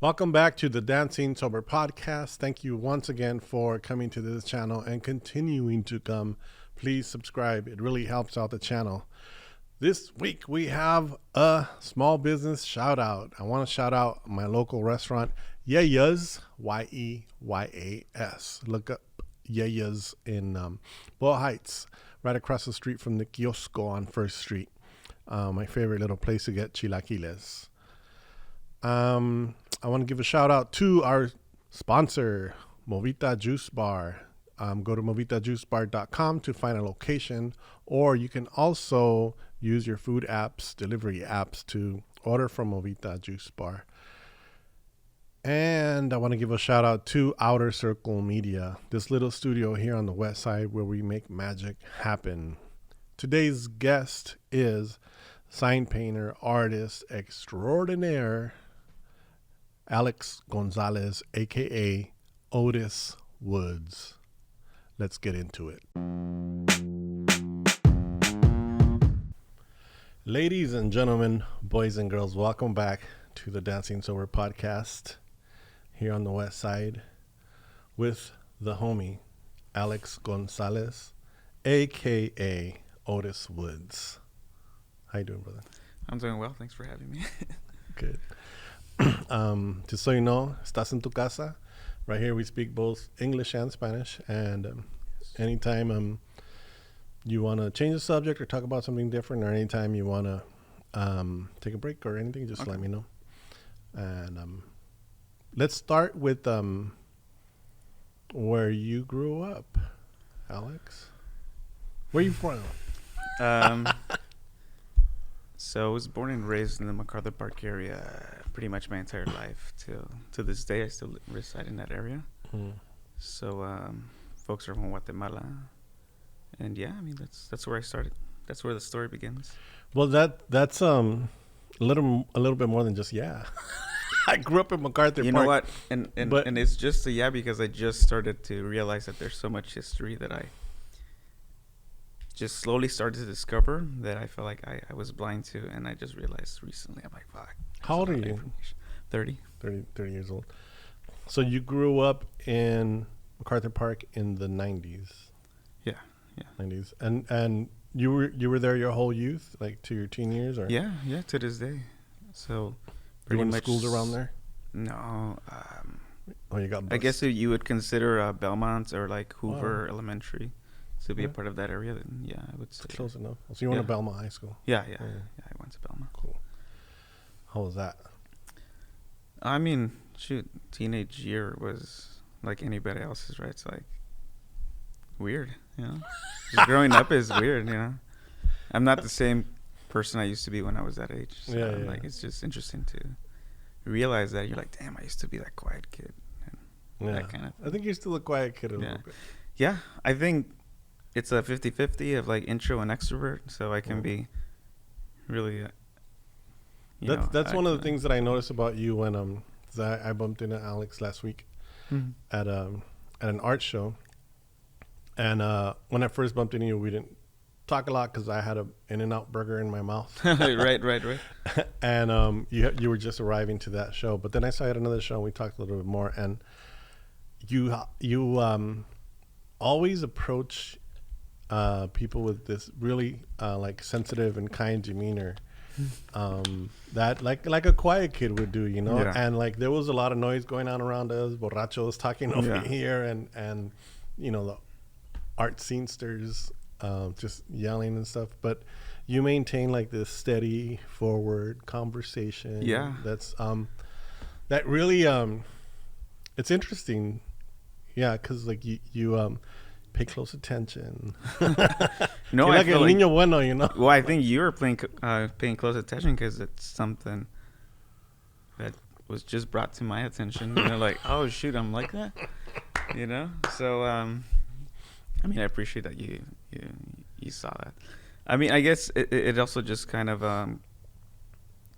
Welcome back to the Dancing SOBR podcast. Thank you once again for coming to this channel and continuing to come. Please subscribe. It really helps out the channel. This week we have a small business shout out. I want to shout out my local restaurant, YEYA'S, YEYA'S. Look up YEYA'S in Boyle Heights, right across the street from the Kiosco on 1st Street. My favorite little place to get chilaquiles. I want to give a shout out to our sponsor, Movita Juice Bar. Go to movitajuicebar.com to find a location, or you can also use your food apps, delivery apps, to order from Movita Juice Bar. And I want to give a shout out to Outer Circle Media, this little studio here on the west side where we make magic happen. Today's guest is sign painter, artist extraordinaire, Alex Gonzalez, aka Otis Woods. Let's get into it. Ladies and gentlemen, boys and girls, welcome back to the Dancing SOBR podcast here on the west side with the homie Alex Gonzalez, aka Otis Woods. How you doing, brother? I'm doing well. Thanks for having me. Good. Just so you know, estás en tu casa. Right here we speak both English and Spanish, and anytime you want to change the subject or talk about something different, or anytime you want to take a break or anything, just let me know. And let's start with where you grew up, Alex. Where you from? So I was born and raised in the MacArthur Park area pretty much my entire life. To this day, I still reside in that area. So folks are from Guatemala. And yeah, I mean, that's where I started. That's where the story begins. Well, that's a little bit more than just I grew up in MacArthur Park. You know what? And it's just because I just started to realize that there's so much history that I just slowly started to discover that I felt like I was blind to, and I just realized recently, I'm like, fuck. How old are you? 30 years old. So you grew up in MacArthur Park in the 90s. Yeah. 90s. And you were there your whole youth, like to your teen years, or? Yeah, to this day. So you went to schools around there? No. You got bused. I guess if you would consider Belmont or like Hoover Elementary to be a part of that area, then yeah, I would say. Close enough. So you went to Belmont High School? Yeah, I went to Belmont. Cool. How was that? I mean, shoot, teenage year was like anybody else's, right? It's like weird, you know? Just growing up is weird, you know? I'm not the same person I used to be when I was that age. So like, it's just interesting to realize that you're like, damn, I used to be that quiet kid. And that kind of thing. I think you're still a quiet kid a little bit. Yeah, I think it's a 50-50 of like intro and extrovert. So I can be really... That's one of the things that I noticed about you when I bumped into Alex last week at an art show, and when I first bumped into you, we didn't talk a lot because I had a In-N-Out burger in my mouth. right. And you were just arriving to that show, but then I saw you at another show and we talked a little bit more. And you always approach people with this really like sensitive and kind demeanor. That like a quiet kid would do, you know. And like there was a lot of noise going on around us, borrachos talking over here, and you know, the art scenesters just yelling and stuff, but you maintain like this steady forward conversation. That's that really it's interesting, because like you pay close attention. No, you're like el niño bueno, you know. Well, I think you're paying close attention because it's something that was just brought to my attention. You know, like, oh shoot, I'm like that. You know, so I mean, I appreciate that you saw that. I mean, I guess it also just kind of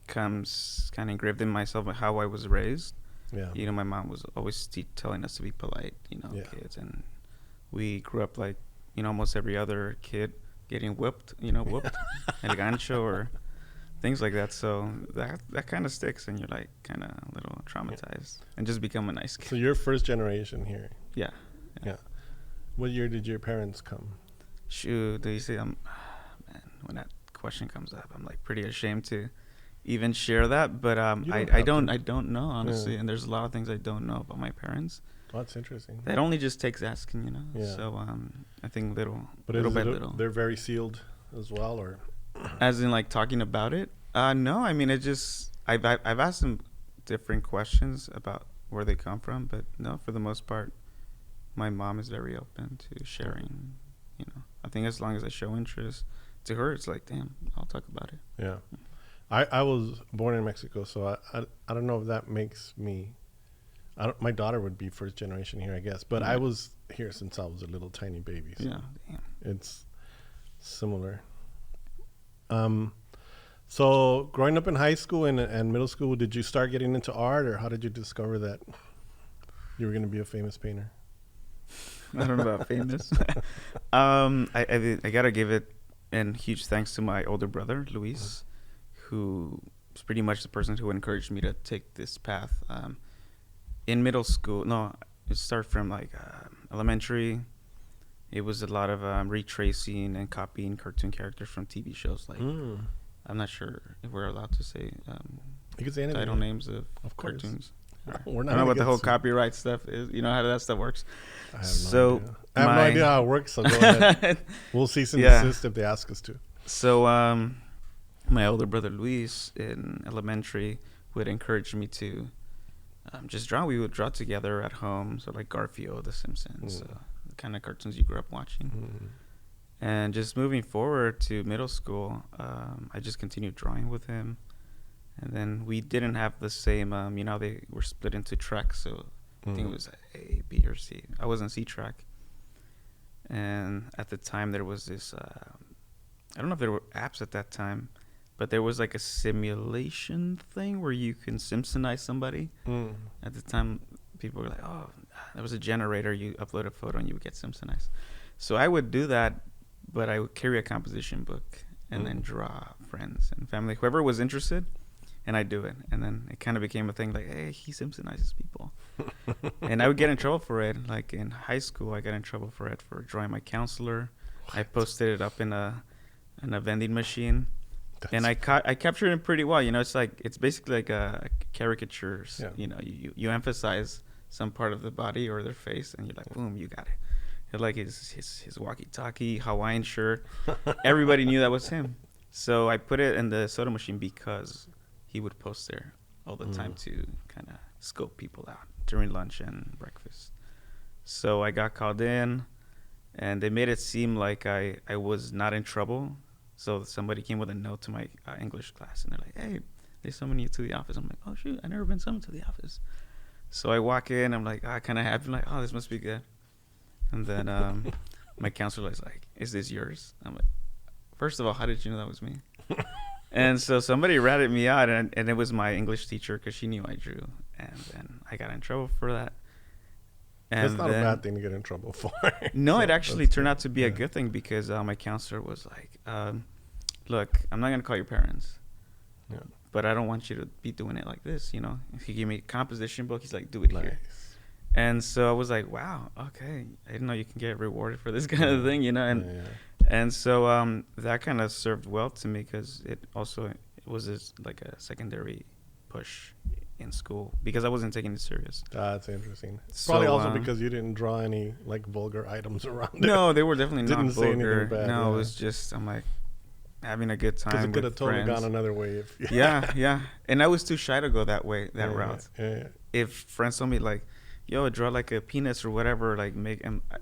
comes kind of engraved in myself how I was raised. Yeah. You know, my mom was always telling us to be polite, you know, kids, and we grew up like, you know, almost every other kid getting whooped, El gancho or things like that. So that kind of sticks, and you're like kind of a little traumatized, and just become a nice kid. So you're first generation here. Yeah. What year did your parents come? Shoot, do you see? Man, when that question comes up, I'm like pretty ashamed to even share that. But I don't know, honestly. And there's a lot of things I don't know about my parents. Oh, that's interesting. That only just takes asking, you know. Yeah. So I think little by little. They're very sealed as well, or as in like talking about it. No, I mean it just I've asked them different questions about where they come from, but no, for the most part, my mom is very open to sharing. You know, I think as long as I show interest, to her it's like, damn, I'll talk about it. Yeah, I was born in Mexico, so I don't know if that makes me. My daughter would be first generation here, I guess, but I was here since I was a little tiny baby. So yeah, damn. It's similar. So growing up in high school and middle school, did you start getting into art, or how did you discover that you were going to be a famous painter? I don't know about famous. I gotta give it and huge thanks to my older brother Luis, who was pretty much the person who encouraged me to take this path. In middle school, it started from like elementary. It was a lot of retracing and copying cartoon characters from TV shows. Like I'm not sure if we're allowed to say you can say anything. Title names of cartoons. We're not. I don't know what the whole copyright stuff is. You know how that stuff works. I have no idea. I have no idea how it works. So go ahead. We'll cease and desist if they ask us to. So my older brother Luis in elementary would encourage me to just draw. We would draw together at home. So like Garfield, The Simpsons, the kind of cartoons you grew up watching. And just moving forward to middle school, I just continued drawing with him. And then we didn't have the same, they were split into tracks. So I think it was A, B, or C. I was in C track. And at the time there was this, I don't know if there were apps at that time, but there was like a simulation thing where you can Simpsonize somebody. At the time, people were like, oh, there was a generator. You upload a photo and you would get Simpsonized. So I would do that, but I would carry a composition book and then draw friends and family, whoever was interested. And I do it, and then it kind of became a thing. Like, hey, he Simpsonizes people, and I would get in trouble for it. Like in high school, I got in trouble for it for drawing my counselor. What? I posted it up in a vending machine, and I captured it pretty well. You know, it's basically like a caricatures. Yeah. You know, you emphasize some part of the body or their face, and you're like, boom, you got it. Like his walkie-talkie, Hawaiian shirt. Everybody knew that was him. So I put it in the soda machine because he would post there all the time to kind of scope people out during lunch and breakfast. So I got called in, and they made it seem like I was not in trouble. So somebody came with a note to my English class, and they're like, hey, they summoned you to the office. I'm like, oh, shoot, I've never been summoned to the office. So I walk in, I'm like, kind of happy. I'm like, oh, this must be good. And then my counselor is like, is this yours? I'm like, first of all, how did you know that was me? And so somebody ratted me out, and it was my English teacher because she knew I drew. And then I got in trouble for that. And that's not a bad thing to get in trouble for. No, so it actually turned out to be a good thing because my counselor was like, look, I'm not going to call your parents. Yeah. But I don't want you to be doing it like this, you know. If he gave me a composition book, he's like, do it here. And so I was like, wow, okay. I didn't know you can get rewarded for this kind of thing, you know. And so that kind of served well to me because it was like a secondary push in school because I wasn't taking it serious. That's interesting. So, probably also because you didn't draw any like vulgar items around it. No, they were definitely not vulgar. Didn't say anything bad. No, it was just, I'm like, having a good time. Because it could have totally gone another way. Yeah. And I was too shy to go that route. Yeah. If friends told me like, yo, draw like a penis or whatever, like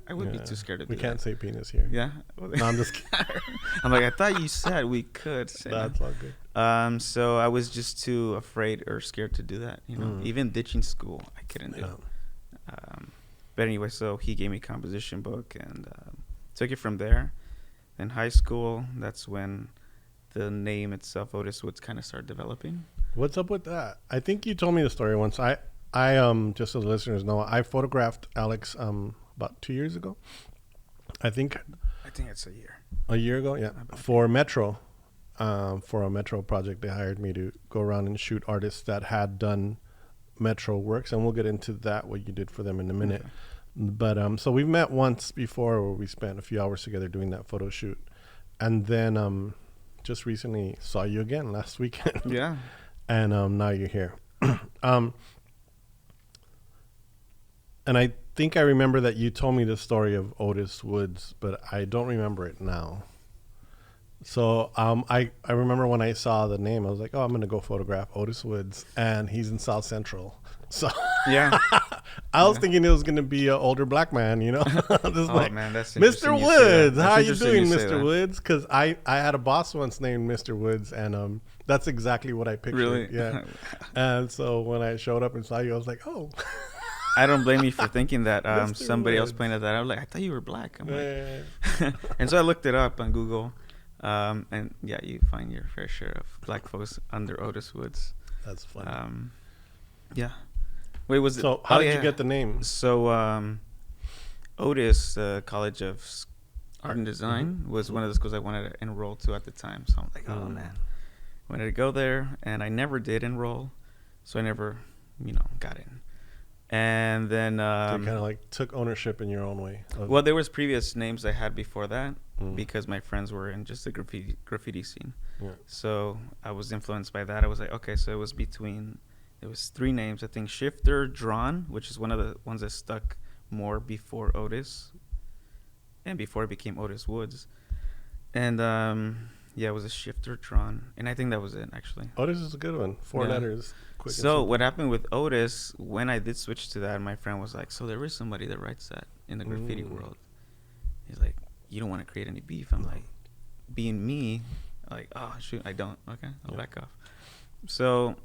I would be too scared to do that. We can't say penis here. Yeah? No, I'm just kidding. I'm like, I thought you said we could say that's all good. So I was just too afraid or scared to do that, you know. Even ditching school, I couldn't do it. But anyway, so he gave me a composition book and took it from there. In high school, that's when the name itself, Otis Woods, kind of started developing. What's up with that? I think you told me the story once. I just so the listeners know, I photographed Alex about 2 years ago. I think it's a year. A year ago, yeah. For Metro. for a Metro project. They hired me to go around and shoot artists that had done Metro works, and we'll get into that, what you did for them in a minute. Okay. But so we've met once before where we spent a few hours together doing that photo shoot. And then just recently saw you again last weekend. Yeah. And now you're here. And I think I remember that you told me the story of Otis Woods, but I don't remember it now. So I remember when I saw the name, I was like, oh, I'm going to go photograph Otis Woods. And he's in South Central. So yeah, I was thinking it was going to be an older black man, you know. Man, that's Mr. Woods, how are you doing, Mr. Woods? Because I had a boss once named Mr. Woods, and that's exactly what I pictured. Really? Yeah. And so when I showed up and saw you, I was like, oh. I don't blame you for thinking that. Somebody else pointed that out. I was like, I thought you were black. I'm like, and so I looked it up on Google, and yeah, you find your fair share of black folks under Otis Woods. That's funny. Yeah. Wait, was so how did you get the name? So Otis, College of Art and Design, was one of the schools I wanted to enroll to at the time. So I'm like, oh man, I wanted to go there, and I never did enroll, so I never, got in. And then so you kind of like took ownership in your own way. Well, there was previous names I had before that because my friends were in just the graffiti scene. Yeah. So I was influenced by that. I was like, okay, so it was 3 names, I think. Shifter, Drawn, which is one of the ones that stuck more before Otis and before it became Otis Woods. And it was a Shifter, Drawn, and I think that was it, actually. Otis is a good one. 4 letters. Quick. So what happened with Otis, when I did switch to that, my friend was like, so there is somebody that writes that in the graffiti world. He's like, you don't want to create any beef. I'm like, being me, like, oh shoot, I don't. Okay, I'll back off. So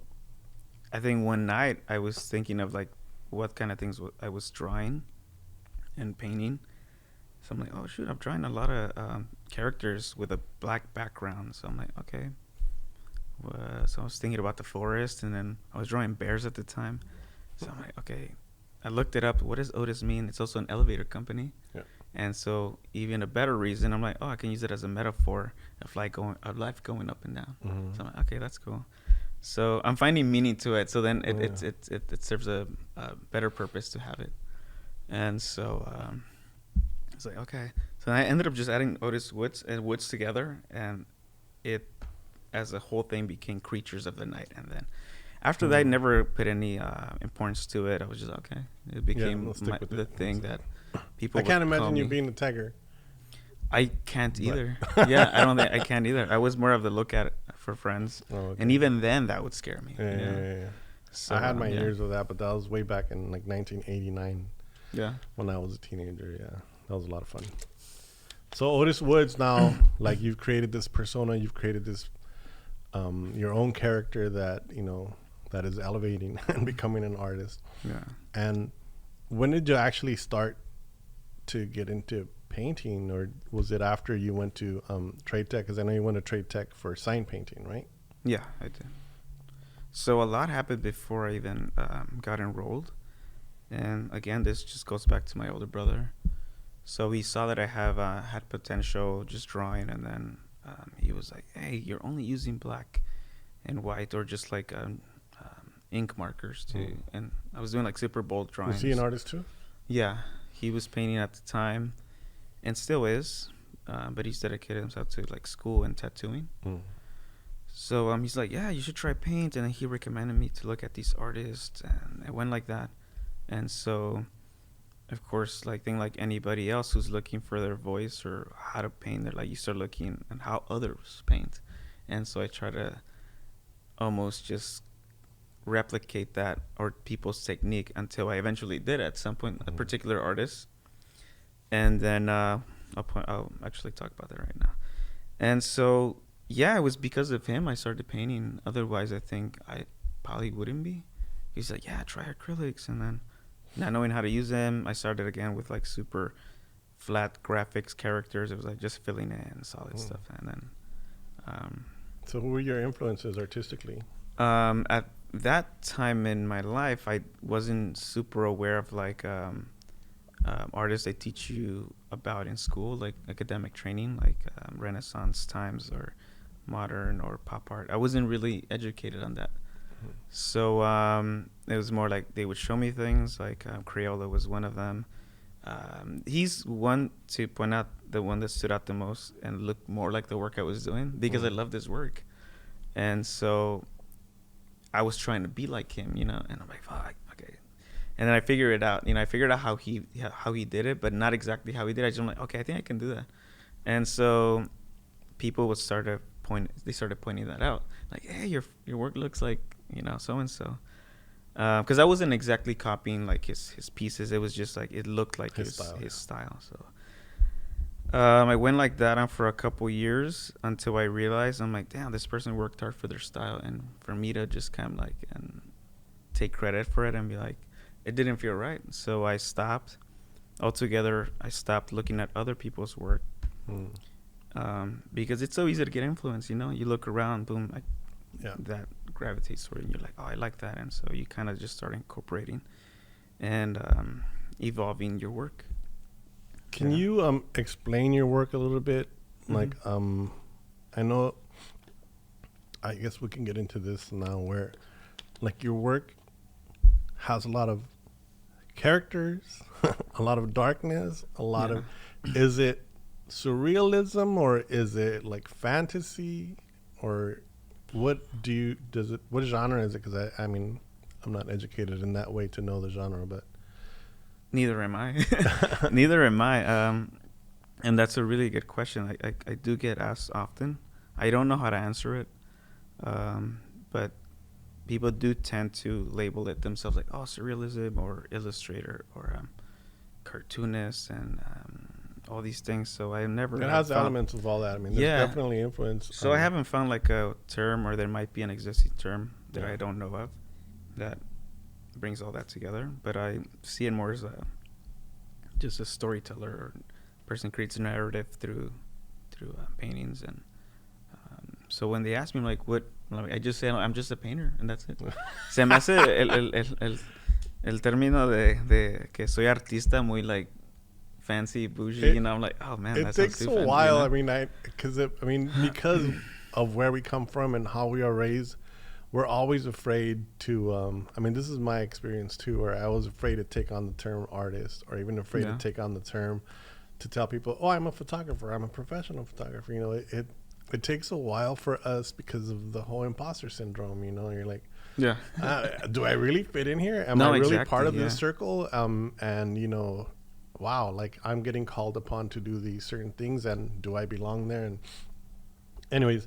I think one night I was thinking of like what kind of things I was drawing and painting. So I'm like, oh shoot, I'm drawing a lot of characters with a black background. So I'm like, okay. So I was thinking about the forest, and then I was drawing bears at the time. So I'm like, okay. I looked it up. What does Otis mean? It's also an elevator company. Yeah. And so even a better reason, I'm like, oh, I can use it as a metaphor of life going up and down. Mm-hmm. So I'm like, okay, that's cool. So I'm finding meaning to it. So then it serves a better purpose to have it. And so I was like, okay. So I ended up just adding Otis Woods and Woods together, and it as a whole thing became Creatures of the Night. And then after that, I never put any importance to it. I was just, okay. It became the thing that people I can't imagine you being a tagger. I can't either. Yeah, I don't think I can either. I was more of the look at it for friends. Oh, okay. And even then, that would scare me. Yeah. So, I had my years of that, but that was way back in like 1989. Yeah. When I was a teenager, yeah. That was a lot of fun. So Otis Woods now, like you've created this persona, you've created this, your own character that, that is elevating and becoming an artist. Yeah. And when did you actually start to get into painting, or was it after you went to trade tech? Because I know you went to trade tech for sign painting, right? Yeah, I did. So a lot happened before I even got enrolled. And again, this just goes back to my older brother. So he saw that I had potential just drawing, and then he was like, hey, you're only using black and white, or just like ink markers too. And I was doing like super bold drawings. Was he an artist too? Yeah, he was painting at the time and still is, but he's dedicated himself to like school and tattooing. So he's like, yeah, you should try paint. And then he recommended me to look at these artists, and it went like that. And so, of course, like anybody else who's looking for their voice or how to paint, they're like, you start looking at how others paint. And so I try to almost just replicate that or people's technique until I eventually did at some point a particular artist. And then I'll actually talk about that right now. And so, yeah, it was because of him I started painting. Otherwise, I think I probably wouldn't be. He's like, yeah, try acrylics. And then not knowing how to use them, I started again with like super flat graphics characters. It was like just filling in solid stuff. And then so who were your influences artistically? At that time in my life, I wasn't super aware of like artists they teach you about in school, like academic training, like Renaissance times or modern or pop art. I wasn't really educated on that. So it was more like they would show me things, like Crayola was one of them. He's one to point out, the one that stood out the most and looked more like the work I was doing, because I loved his work. And so I was trying to be like him, and I'm like, fuck, okay. And then I figured it out. I figured out how he did it, but not exactly how he did it. I'm like, okay, I think I can do that. And so people would started pointing that out, like, hey, your work looks like so and so, because I wasn't exactly copying like his pieces. It was just like it looked like his style. So I went like that on for a couple years until I realized, I'm like, damn, this person worked hard for their style, and for me to just kind of like and take credit for it and be like, it didn't feel right. So I stopped altogether. I stopped looking at other people's work. Because it's so easy to get influenced, you look around, boom, that gravitates toward you, and you're like, oh, I like that. And so you kind of just start incorporating and evolving your work. Can you explain your work a little bit? Like, I know, I guess we can get into this now, where like your work has a lot of characters, a lot of darkness, a lot of, is it surrealism or is it like fantasy, or what genre is it? Because I mean, I'm not educated in that way to know the genre, but neither am I. And that's a really good question. I do get asked often. I don't know how to answer it, but people do tend to label it themselves like, oh, surrealism or illustrator or cartoonist and all these things. So I never. It has elements of all that. I mean, there's definitely influence. So I haven't found like a term, or there might be an existing term that I don't know of that brings all that together. But I see it more as just a storyteller, or person creates a narrative through paintings. And so when they ask me like, what, I just say I'm just a painter, and that's it. Se me hace el término de que soy artista muy like fancy, bougie, I'm like, oh man, it takes a while. I mean, because of where we come from and how we are raised, we're always afraid to. I mean, this is my experience too, where I was afraid to take on the term artist, or even afraid to take on the term to tell people, oh, I'm a photographer, I'm a professional photographer. It takes a while for us because of the whole imposter syndrome. You're like, do I really fit in here? Am I really part of this circle? And wow, like I'm getting called upon to do these certain things, and do I belong there? And anyways,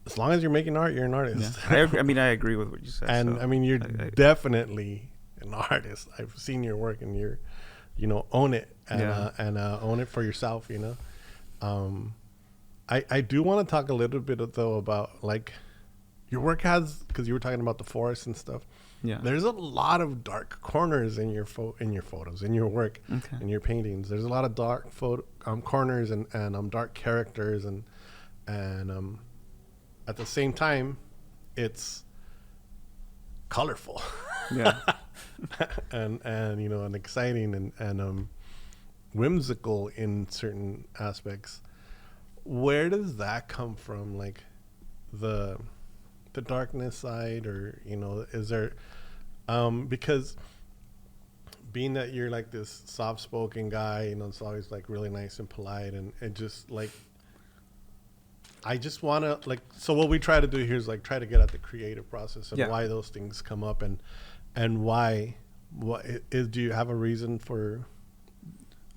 as long as you're making art, you're an artist. Yeah. I agree with what you said. And so I mean, you're definitely an artist. I've seen your work, and you're, own it and own it for yourself. I do want to talk a little bit though about like your work has, because you were talking about the forest and stuff. Yeah, there's a lot of dark corners in your photos, in your work, in your paintings. There's a lot of dark corners and dark characters and at the same time, it's colorful. Yeah, and exciting and whimsical in certain aspects. Where does that come from? Like the darkness side, or is there because being that you're like this soft-spoken guy, it's always like really nice and polite, and it just like I just want to like, so what we try to do here is like try to get at the creative process and why those things come up, and why do you have a reason for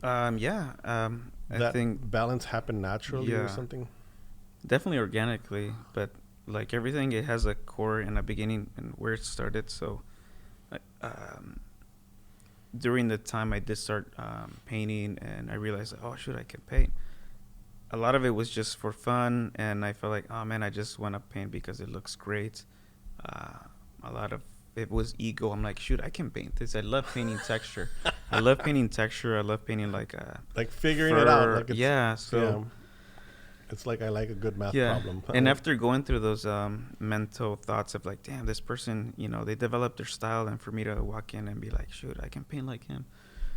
I think balance happened naturally or something? Definitely organically, but like everything, it has a core and a beginning and where it started. So during the time I did start painting, and I realized, oh shoot, I can paint. A lot of it was just for fun, and I felt like, oh man, I just want to paint because it looks great. A lot of it was ego. I'm like, shoot, I can paint this. I love painting texture. I love painting like figuring it out. Like it's like I like a good math problem. And after going through those mental thoughts of like, damn, this person, they developed their style, and for me to walk in and be like, shoot, I can paint like him.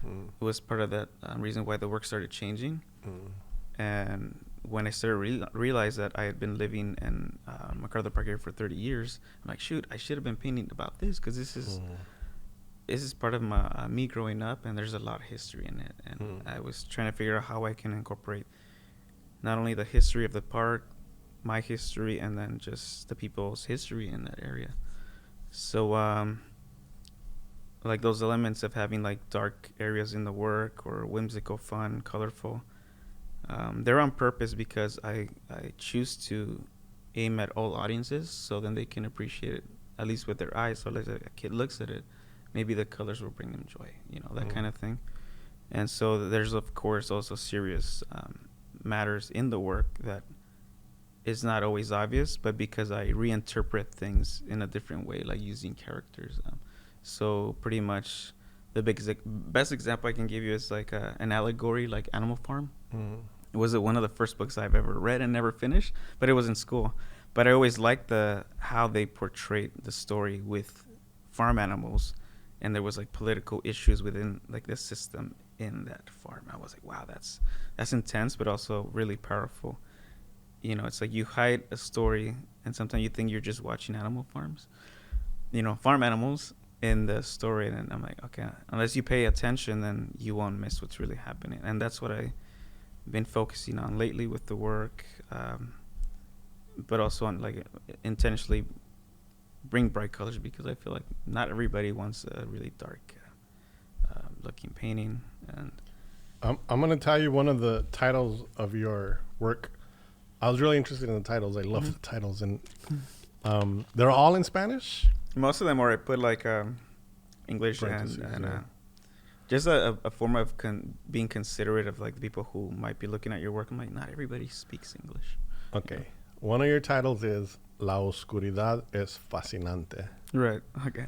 It was part of that reason why the work started changing. And when I started realize that I had been living in MacArthur Park area for 30 years, I'm like, shoot, I should have been painting about this, because this is part of me growing up, and there's a lot of history in it. And I was trying to figure out how I can incorporate not only the history of the park, my history, and then just the people's history in that area. So like those elements of having like dark areas in the work, or whimsical, fun, colorful, they're on purpose, because I choose to aim at all audiences, so then they can appreciate it, at least with their eyes. So as a kid looks at it, maybe the colors will bring them joy, that kind of thing. And so there's, of course, also serious matters in the work that is not always obvious, but because I reinterpret things in a different way, like using characters. So pretty much the best example I can give you is like an allegory, like Animal Farm. It was one of the first books I've ever read and never finished, but it was in school. But I always liked how they portrayed the story with farm animals, and there was like political issues within like the system in that farm. I was like, wow, that's intense, but also really powerful. It's like you hide a story, and sometimes you think you're just watching animal farms, farm animals in the story. And I'm like, okay, unless you pay attention, then you won't miss what's really happening. And that's what I've been focusing on lately with the work, but also on like intentionally bring bright colors, because I feel like not everybody wants a really dark looking painting. And I'm going to tell you one of the titles of your work. I was really interested in the titles. I love the titles, and they're all in Spanish. Most of them are. I put like English and just a form of being considerate of like the people who might be looking at your work. I'm like, not everybody speaks English. Okay, one of your titles is La oscuridad es fascinante. Right. Okay.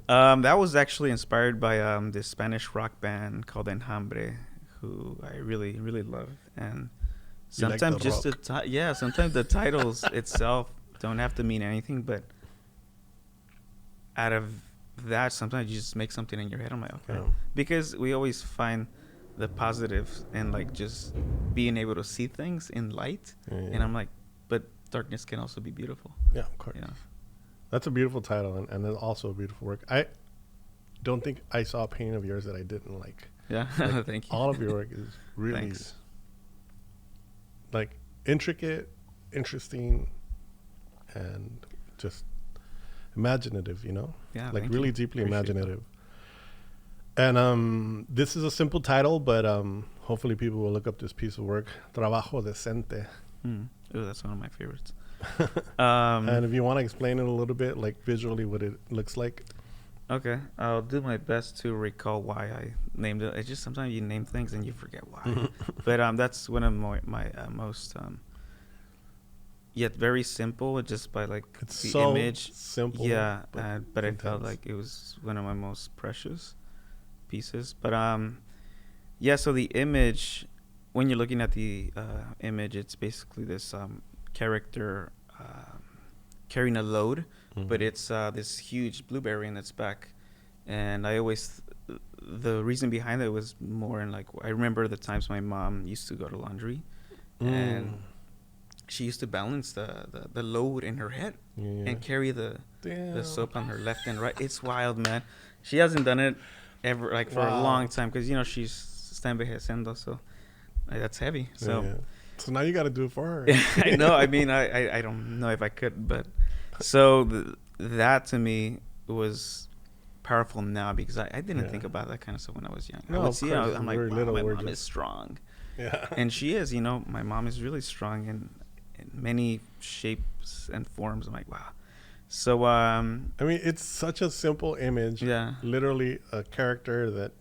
That was actually inspired by this Spanish rock band called Enjambre, who I really, really love. And sometimes like just sometimes the titles itself don't have to mean anything, but out of that, sometimes you just make something in your head. I'm like, okay. Because we always find the positives in like just being able to see things in light. And I'm like, but darkness can also be beautiful. Yeah, of course. That's a beautiful title, and it's also a beautiful work. I don't think I saw a painting of yours that I didn't like. Yeah, like, thank you. All of your work is really like intricate, interesting, and just imaginative, Yeah, like really deeply imaginative. And this is a simple title, but hopefully people will look up this piece of work, Trabajo Decente. Oh, that's one of my favorites. And if you want to explain it a little bit, like visually what it looks like. Okay, I'll do my best to recall why I named it. It's just sometimes you name things and you forget why. But that's one of my most yet very simple, just by like it's the so image. Simple. Yeah, but I felt like it was one of my most precious pieces. But so the image, when you're looking at the image, it's basically this character carrying a load, but it's this huge blueberry in its back. And I always the reason behind it was more in like, I remember the times my mom used to go to laundry, and she used to balance the load in her head and carry the soap on her left and right. It's wild, man. She hasn't done it ever, like for a long time, because she's está envejeciendo, so that's heavy. So so now you got to do it for her. I know. I mean, I don't know if I could, but so that to me was powerful now, because I didn't think about that kind of stuff when I was young. No, I would see, I'm like, wow, my mom just is strong. Yeah. And she is, my mom is really strong in many shapes and forms. I'm like, wow. So, I mean, it's such a simple image. Yeah. Literally a character that,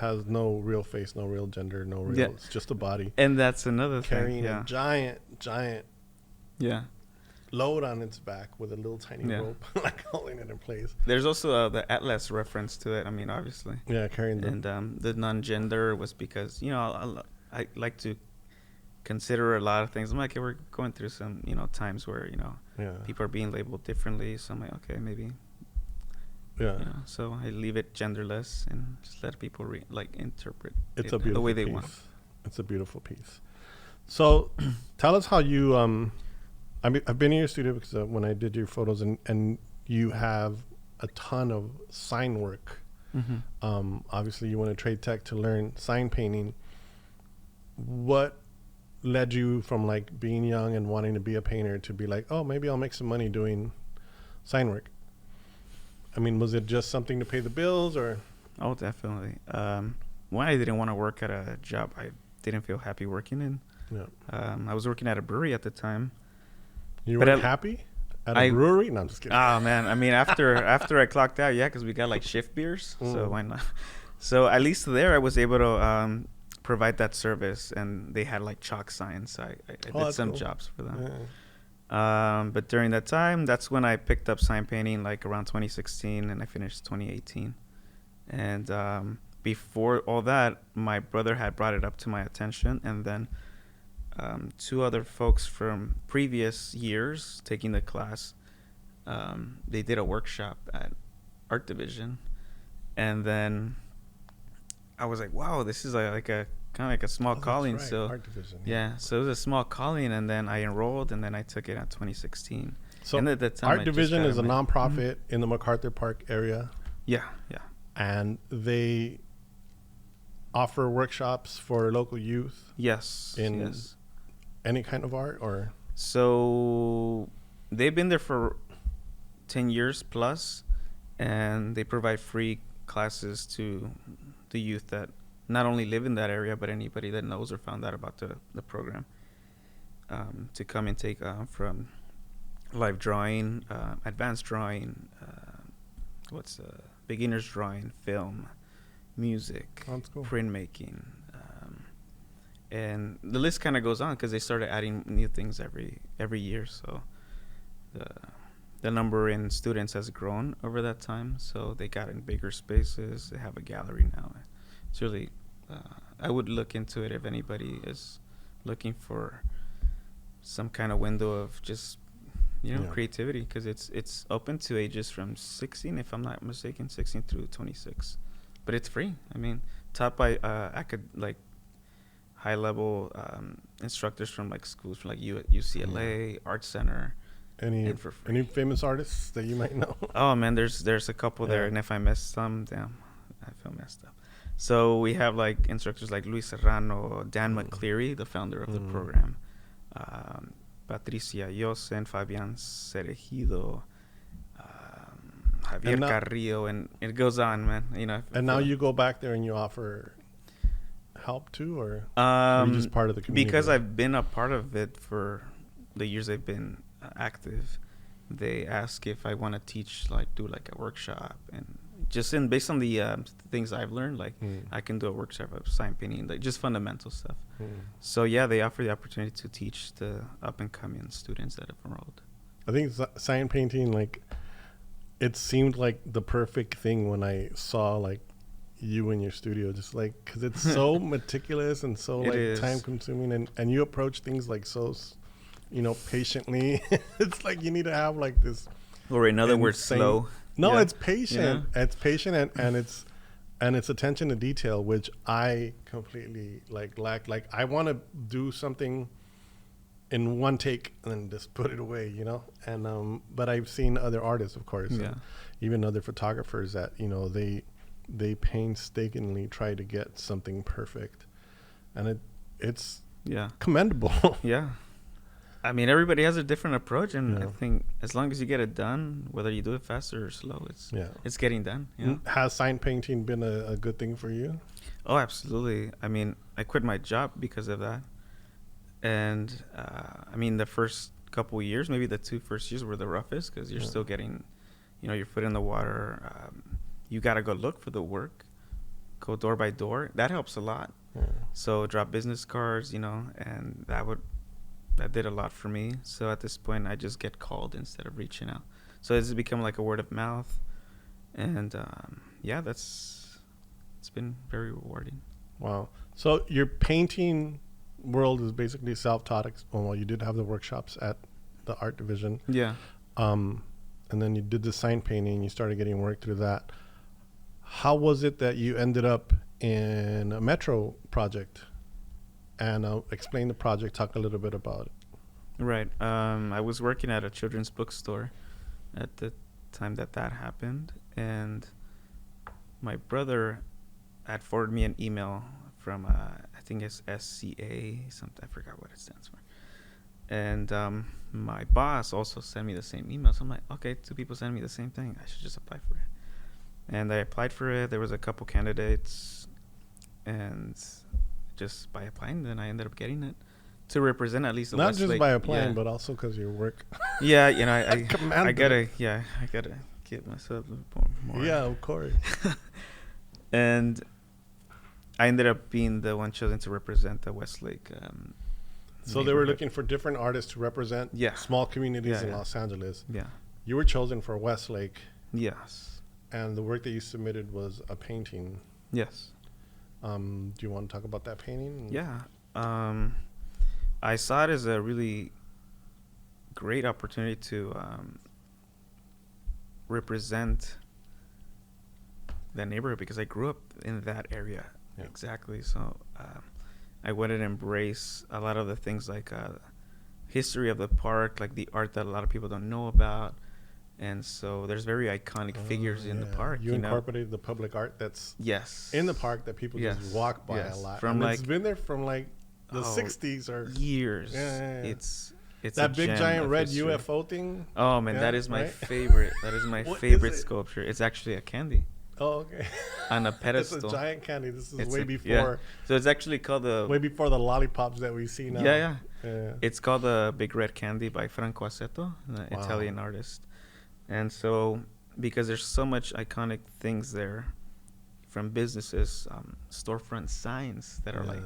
has no real face, no real gender, no real, it's just a body. And that's another carrying thing. A giant load on its back with a little tiny rope, like holding it in place. There's also the Atlas reference to it. I mean, obviously. Yeah, carrying the... And the non-gender was because, I like to consider a lot of things. I'm like, okay, we're going through some, times where, people are being labeled differently. So I'm like, okay, maybe... Yeah. So I leave it genderless and just let people interpret it the way they want. It's a beautiful piece. So tell us how you I mean, I've been in your studio because when I did your photos, and you have a ton of sign work. Obviously you went to trade tech to learn sign painting. What led you from like being young and wanting to be a painter to be like, oh, maybe I'll make some money doing sign work? I mean, was it just something to pay the bills, or? Oh, definitely. One, I didn't want to work at a job I didn't feel happy working in. Yeah. I was working at a brewery at the time. You weren't happy at a brewery? No, I'm just kidding. Oh man, I mean, after I clocked out, yeah, because we got like shift beers, so why not? So at least there, I was able to provide that service, and they had like chalk signs. So I did some jobs for them. Yeah. But during that time, that's when I picked up sign painting, like around 2016, and I finished 2018. And before all that, my brother had brought it up to my attention, and then two other folks from previous years taking the class, they did a workshop at art division, and then I was like, wow, this is like a kind of like a small calling. Right. So art division, yeah, so it was a small calling, and then I enrolled, and then I took it at 2016. So and at the time, art division is a nonprofit in the MacArthur Park area. Yeah. And they offer workshops for local youth. Yes. Yes. Any kind of art, or? So they've been there for 10 years plus, and they provide free classes to the youth that not only live in that area, but anybody that knows or found out about the program, to come and take from live drawing, advanced drawing, beginner's drawing, film, music, printmaking. And the list kind of goes on because they started adding new things every year. So the number in students has grown over that time. So they got in bigger spaces. They have a gallery now. It's really, I would look into it if anybody is looking for some kind of window of just, creativity, because it's open to ages from 16, if I'm not mistaken, 16 through 26. But it's free. I mean, taught by high level instructors from like schools from like UCLA, Art Center. Any famous artists that you might know? Oh man, there's a couple there, and if I missed some, damn, I feel messed up. So we have like instructors like Luis Serrano, Dan McCleary, the founder of the program, Patricia Yosen, Fabian Cerejido, Javier Carrillo, and it goes on, man. And now you go back there and you offer help too, or are you just part of the community? Because I've been a part of it for the years I've been active. They ask if I want to teach, do a workshop, and just based on the things I've learned, I can do a workshop of sign painting, just fundamental stuff. So yeah, they offer the opportunity to teach the up and coming students that have enrolled. I think sign painting, it seemed like the perfect thing when I saw you in your studio, just because it's so meticulous and so time consuming, and you approach things so patiently. It's you need to have this, or in other words, slow. No, it's patient. It's patient, and it's attention to detail, which I completely lack. I want to do something in one take and then just put it away, and but I've seen other artists, of course, and even other photographers that they painstakingly try to get something perfect, and it's commendable. Yeah, I mean, everybody has a different approach, and I think as long as you get it done, whether you do it faster or slow, it's getting done. Has sign painting been a good thing for you? Oh, absolutely. I mean, I quit my job because of that, and I mean, the first couple of years, maybe the 2 first years were the roughest because you're still getting, your foot in the water. You got to go look for the work, go door by door. That helps a lot. So drop business cards, and that did a lot for me. So at this point, I just get called instead of reaching out. So it's become like a word of mouth, and it's been very rewarding. Wow. So your painting world is basically self-taught. Well, you did have the workshops at the art division. Yeah. And then you did the sign painting. You started getting work through that. How was it that you ended up in a metro project? and explain the project. Talk a little bit about it. Right. I was working at a children's bookstore at the time that happened, and my brother had forwarded me an email from I think it's SCA something. I forgot what it stands for. And my boss also sent me the same email. So I'm like, okay, 2 people sent me the same thing. I should just apply for it. And I applied for it. There was a couple candidates, and just by applying, then I ended up getting it to represent at least the Not Westlake. just by applying, but also because your work. Yeah, you know, I gotta get myself more. Yeah, of course. And I ended up being the one chosen to represent the Westlake. So they were looking for different artists to represent small communities in yeah. Los Angeles. Yeah. You were chosen for Westlake. Yes. And the work that you submitted was a painting. Yes. Do you want to talk about that painting? Yeah. I saw it as a really great opportunity to represent that neighborhood because I grew up in that area. Yeah. Exactly. So I wanted to embrace a lot of the things like history of the park, like the art that a lot of people don't know about. And so there's very iconic figures in the park. You incorporated the public art that's in the park that people just walk by a lot. From it's been there from like the 60s or years. Yeah. It's that big giant red history. UFO thing. Oh man, that is my favorite. That is my favorite sculpture. It's actually a candy. Oh, okay. On a pedestal. It's a giant candy. This is way before. Yeah. So it's actually called way before the lollipops that we see now. Yeah. It's called the Big Red Candy by Franco Assetto, an Italian artist. And so, because there's so much iconic things there, from businesses, storefront signs that are like,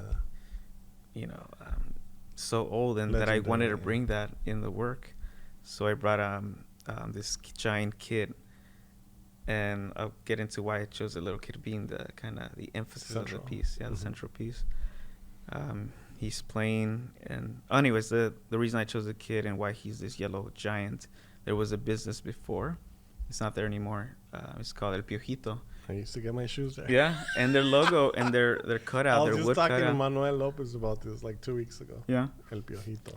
so old, and that I wanted to bring that in the work. So I brought this giant kid, and I'll get into why I chose the little kid being the kind of the emphasis of the piece. Yeah, the central piece. He's playing, and anyways, the reason I chose the kid and why he's this yellow giant. There was a business before. It's not there anymore. It's called El Piojito. I used to get my shoes there. Yeah, and their logo and their cutout, their wood cutout. I was just talking to Manuel Lopez about this like 2 weeks ago. Yeah. El Piojito.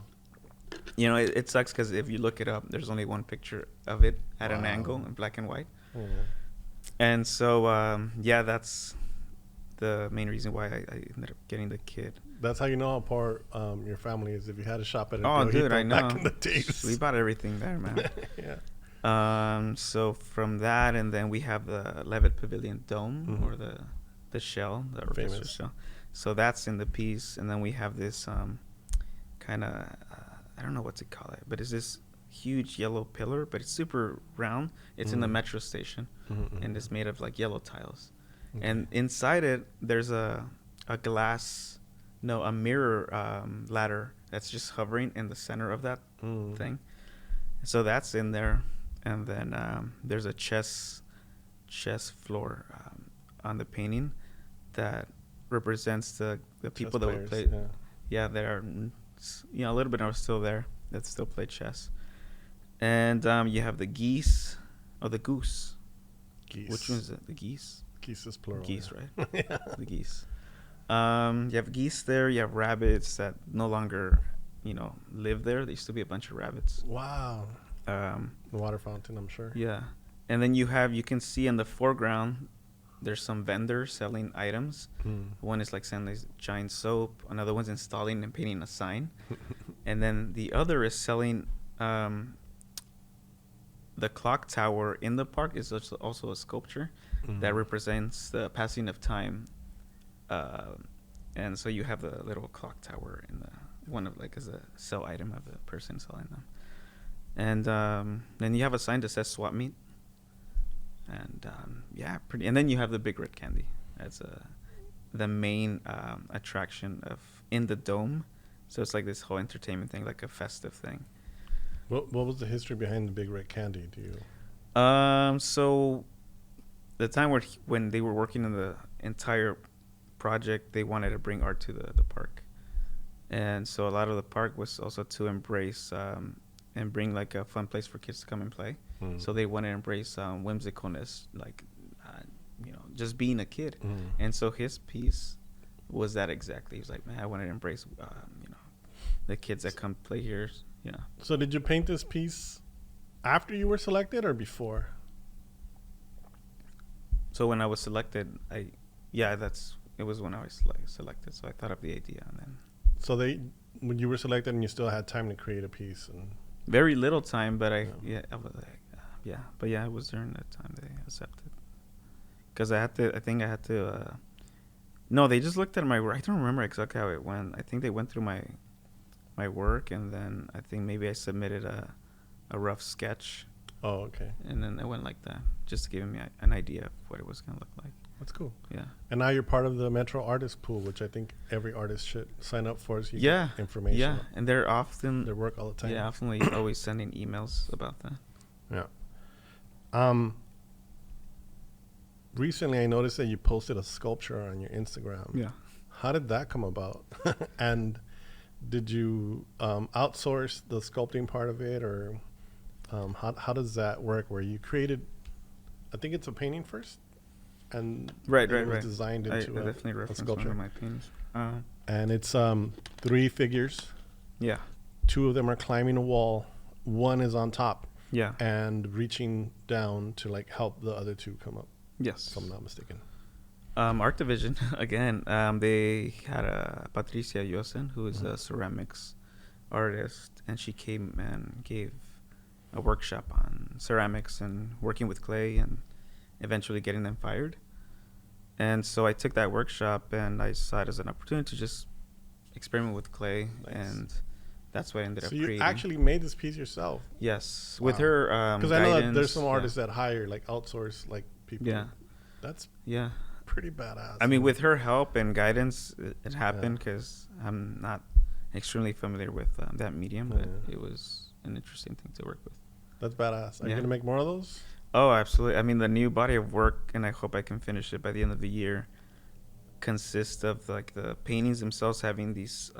You know, it sucks because if you look it up, there's only one picture of it at an angle in black and white. Yeah. And so, that's the main reason why I ended up getting the kid. That's how you know how poor your family is. If you had a shop at El Piojito dude, I know. Back in the days. We bought everything there, man. Yeah. So from that, and then we have the Levitt Pavilion Dome, or the shell, the orchestra shell. So that's in the piece, and then we have this kind of I don't know what to call it, but it's this huge yellow pillar, but it's super round. It's in the metro station, and it's made of like yellow tiles. Okay. And inside it, there's a mirror ladder that's just hovering in the center of that thing. So that's in there. And then there's a chess floor on the painting that represents the people that would play. Yeah, there are, a little bit are still there that still play chess. And you have the geese, or the goose. Geese. Which one is it? The geese? Geese is plural. Geese, right? Yeah. The geese. You have geese there. You have rabbits that no longer, live there. There used to be a bunch of rabbits. Wow. The water fountain, I'm sure. Yeah. And then you can see in the foreground, there's some vendors selling items. One is like selling this giant soap. Another one's installing and painting a sign. And then the other is selling the clock tower in the park is also a sculpture that represents the passing of time. And so you have the little clock tower in as a sell item of the person selling them. And then you have a sign that says swap meet. And pretty. And then you have the Big Red Candy as the main attraction in the dome. So it's like this whole entertainment thing, like a festive thing. What was the history behind the Big Red Candy? Do you? So the time when they were working on the entire project, they wanted to bring art to the park, and so a lot of the park was also to embrace and bring like a fun place for kids to come and play. So they wanted to embrace whimsicalness, like just being a kid. And so his piece was that exactly. He was like, man, I want to embrace, you know, the kids that come play here. You know. So did you paint this piece after you were selected or before? So when I was selected, it was when I was selected. So I thought of the idea, and then. So when you were selected, and you still had time to create a piece, and very little time, but I was like, it was during that time they accepted. Because I think I had to. No, they just looked at my work. I don't remember exactly how it went. I think they went through my work, and then I think maybe I submitted a rough sketch. Oh, okay. And then it went like that, just to give me an idea of what it was going to look like. That's cool. Yeah. And now you're part of the Metro Artist Pool, which I think every artist should sign up for, so you get information. Yeah, and they're often... Their work all the time. Yeah, often always sending emails about that. Yeah. Recently, I noticed that you posted a sculpture on your Instagram. Yeah. How did that come about? And did you outsource the sculpting part of it, or how does that work? Where you created, I think it's a painting first, and right. designed into I definitely reference a sculpture. One of my paintings. And it's 3 figures. Yeah. 2 of them are climbing a wall. 1 is on top. Yeah. And reaching down to like help the other 2 come up. Yes. If I'm not mistaken. Art Division, again, they had Patricia Yosen, who is a ceramics artist, and she came and gave a workshop on ceramics and working with clay and eventually getting them fired. And so I took that workshop and I saw it as an opportunity to just experiment with clay. Nice. And that's what I ended up creating. So you actually made this piece yourself? Yes. Wow. With her because I know that there's some artists that hire, like outsource, like people. Yeah. That's pretty badass. I mean, with her help and guidance, it happened because I'm not extremely familiar with that medium, but it was an interesting thing to work with. That's badass. Are you going to make more of those? Oh, absolutely. I mean, the new body of work, and I hope I can finish it by the end of the year, consists of like the paintings themselves having these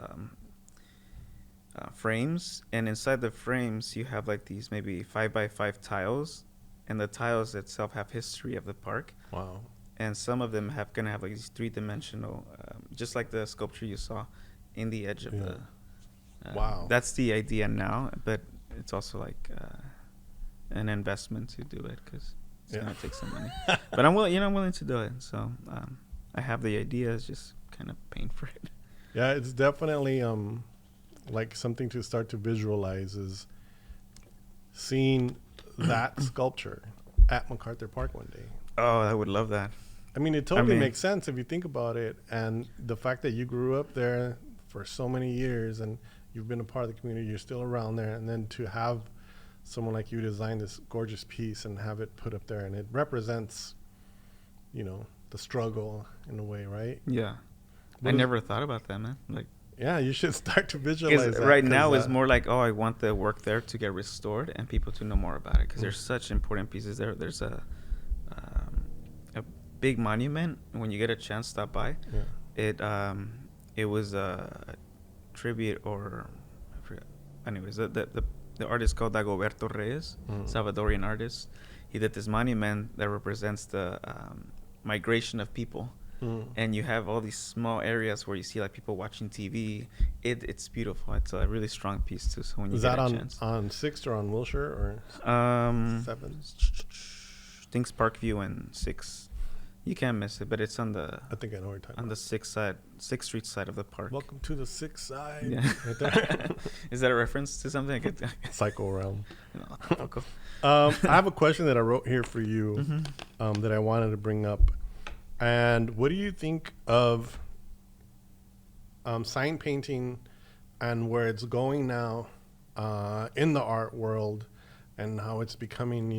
frames, and inside the frames you have like these maybe 5x5 tiles, and the tiles itself have history of the park. Wow. And some of them gonna have like these 3-dimensional, just like the sculpture you saw in the edge of the. Wow. That's the idea now, but it's also like an investment to do it because it's gonna take some money. But I'm willing to do it. So I have the ideas, just kind of paint for it. Yeah, it's definitely like something to start to visualize is seeing that sculpture at MacArthur Park one day. Oh, I would love that. I mean, it totally makes sense if you think about it. And the fact that you grew up there for so many years and you've been a part of the community, you're still around there. And then to have someone like you design this gorgeous piece and have it put up there, and it represents, the struggle in a way, right? Yeah. I never thought about that, man. Like, yeah, you should start to visualize that. Right now it's more like, I want the work there to get restored and people to know more about it because there's such important pieces there. There's a big monument. When you get a chance, stop by. Yeah. It was a tribute, or I forget. Anyways, the artist called Dagoberto Reyes, Salvadorian artist. He did this monument that represents the migration of people. And you have all these small areas where you see like people watching TV. It's beautiful. It's a really strong piece too. So when you get a chance. Is that on 6th or on Wilshire or 7th? I think Parkview and 6th. You can't miss it, but it's on the. I think I know what you're talking about. On the 6th Street side of the park. Welcome to the 6th side. Yeah. Right there. Is that a reference to something? Psycho Realm. No, cool. I have a question that I wrote here for you that I wanted to bring up. And what do you think of sign painting and where it's going now in the art world and how it's becoming,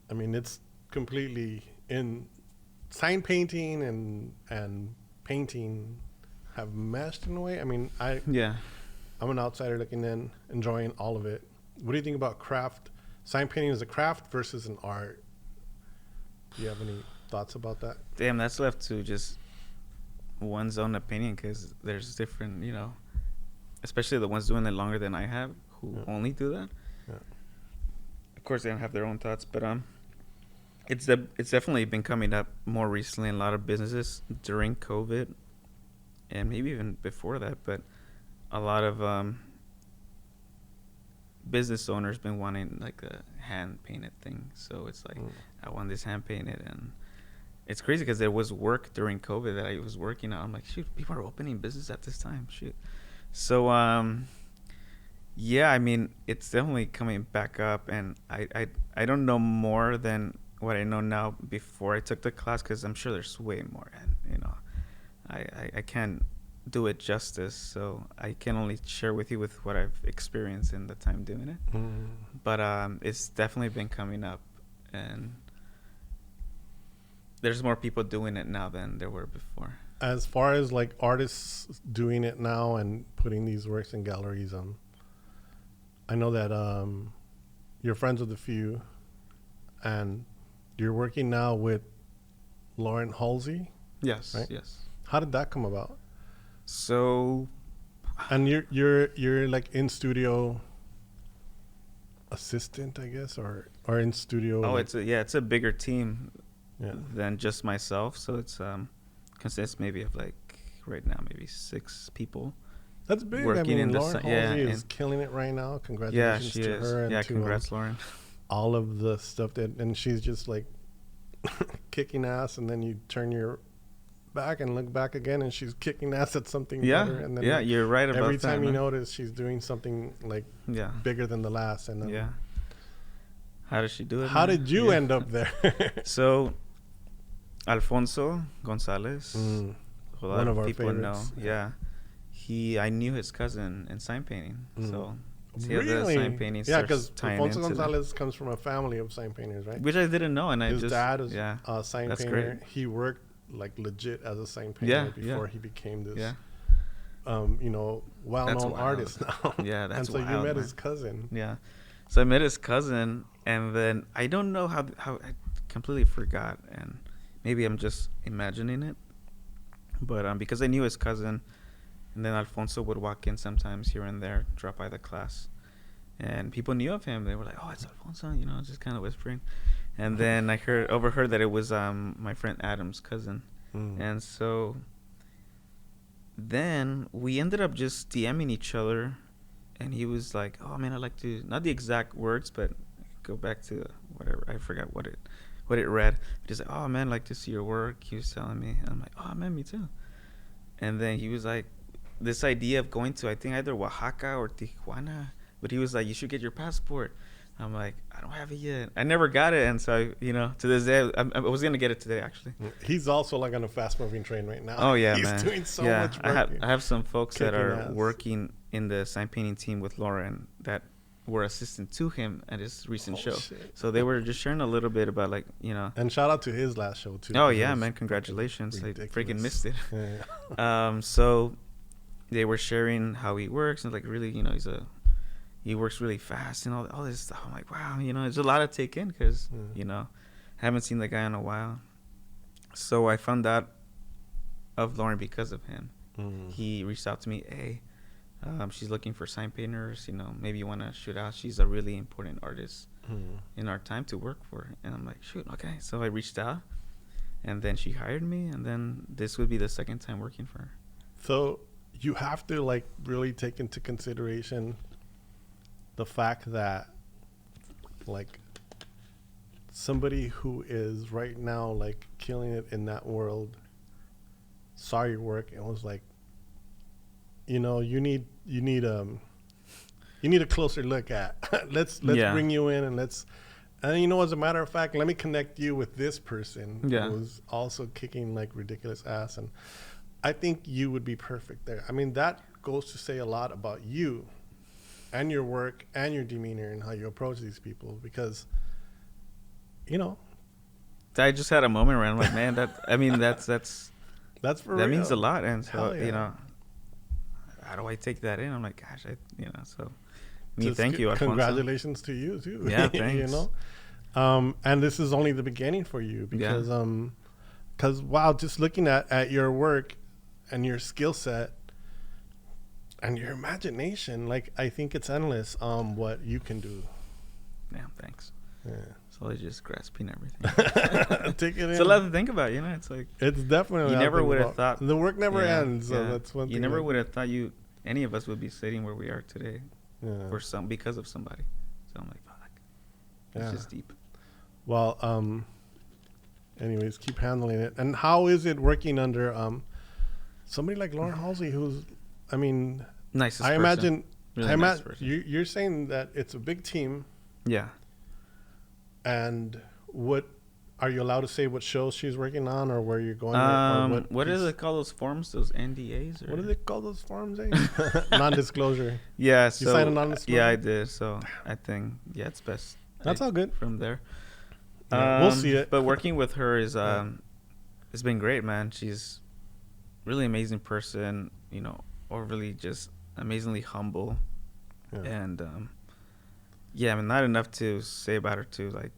it's completely in sign painting and painting have meshed in a way. I mean, I'm an outsider looking in, enjoying all of it. What do you think about craft? Sign painting as a craft versus an art? Do you have any thoughts about that? Damn, that's left to just one's own opinion because there's different, especially the ones doing it longer than I have who only do that. Yeah. Of course, they don't have their own thoughts, but It's definitely been coming up more recently in a lot of businesses during COVID, and maybe even before that. But a lot of business owners been wanting like a hand painted thing. So it's like, I want this hand painted, and it's crazy because there was work during COVID that I was working on. I'm like, shoot, people are opening business at this time. Shoot. So yeah, I mean, it's definitely coming back up, and I don't know more than what I know now before I took the class, because I'm sure there's way more, and you know, I can't do it justice, so I can only share with you with what I've experienced in the time doing it. But it's definitely been coming up, and there's more people doing it now than there were before. As far as like artists doing it now and putting these works in galleries, I know that you're friends with a few, and you're working now with Lauren Halsey. Yes, right? yes. How did that come about? So, and you're like in studio assistant, I guess, or in studio. Oh, like, it's a bigger team yeah. than just myself. So it's consists maybe of like right now maybe 6 people. That's big. I mean, Lauren Halsey is killing it right now. Congratulations to her. Yeah, and to, congrats, Lauren. All of the stuff and she's just like kicking ass, and then you turn your back and look back again, and she's kicking ass at something better. And then like, you're right about that. Every time you notice, she's doing something like bigger than the last. And then, how did she do it? How did you end up there? So, Alfonso Gonzalez, a lot one of of our people favorites. know. I knew his cousin in sign painting, so. Really? Sign painting, yeah, because Alfonso Gonzalez comes from a family of sign painters, right? Which I didn't know, and his dad is a sign That's painter. Great. He worked like legit as a sign painter before he became this, well-known artist now. Yeah, that's and so wild, you met his cousin. Yeah, so I met his cousin, and then I don't know how I completely forgot, and maybe I'm just imagining it, but because I knew his cousin. And then Alfonso would walk in sometimes here and there, drop by the class. And people knew of him. They were like, oh, it's Alfonso, just kind of whispering. And then I overheard that it was my friend Adam's cousin. And so then we ended up just DMing each other. And he was like, oh, man, I'd like to, not the exact words, but go back to whatever. I forgot what it read. He's like, oh, man, I'd like to see your work. He was telling me. And I'm like, oh, man, me too. And then he was like, this idea of going to, I think, either Oaxaca or Tijuana, but he was like, you should get your passport. I'm like, I don't have it yet. I never got it, and so to this day, I was gonna get it today actually. He's also like on a fast-moving train right now. Oh yeah, he's man. doing so much work. I have some folks that are working in the sign painting team with Lauren that were assistant to him at his recent show. Shit. So they were just sharing a little bit about And shout out to his last show too. Oh yeah, man! Congratulations! Ridiculous. I freaking missed it. Yeah. So they were sharing how he works, and like really, he works really fast and all this stuff. I'm like, wow, there's a lot to take in because haven't seen the guy in a while. So I found out of Lauren because of him. He reached out to me, hey, she's looking for sign painters, maybe you want to shoot out. She's a really important artist in our time to work for. And I'm like, shoot, okay. So I reached out, and then she hired me, and then this would be the second time working for her. So you have to really take into consideration the fact that somebody who is right now killing it in that world saw your work and was like, you need a closer look at. let's bring you in, and as a matter of fact, let me connect you with this person who's also kicking ridiculous ass, and I think you would be perfect there. I mean, that goes to say a lot about you and your work and your demeanor and how you approach these people, because I just had a moment where I'm like, man, that's for real. That means a lot. And so how do I take that in? I'm like, gosh, so thank you, Alfonso. Congratulations to you too. Yeah, thanks. And this is only the beginning for you, because wow, just looking at your work and your skill set and your imagination, I think it's endless what you can do. Yeah, thanks. Yeah. It's probably just grasping everything. Take it It's in. a lot to think about, you know. It's like It's definitely. you never would have thought the work never yeah, ends. So yeah. that's one thing. You never would have thought any of us would be sitting where we are today Yeah. because of somebody. So I'm like, fuck. It's just deep. Well, anyways, keep handling it. And how is it working under somebody like Lauren Halsey, who's, I mean, nicest I person. imagine, Really I nice imagine person. you're saying that it's a big team. Yeah. And what are you allowed to say? What shows she's working on, or where you're going? Or what do they call those forms? Those NDAs? Or? What do they call those forms? Non-disclosure. Yeah. So you signed a non-disclosure. Yeah, I did. So I think it's best. That's all good from there. We'll see it. But working with her is it's been great, man. She's really amazing person. You know, overly just amazingly humble, and yeah, I mean, not enough to say about her to like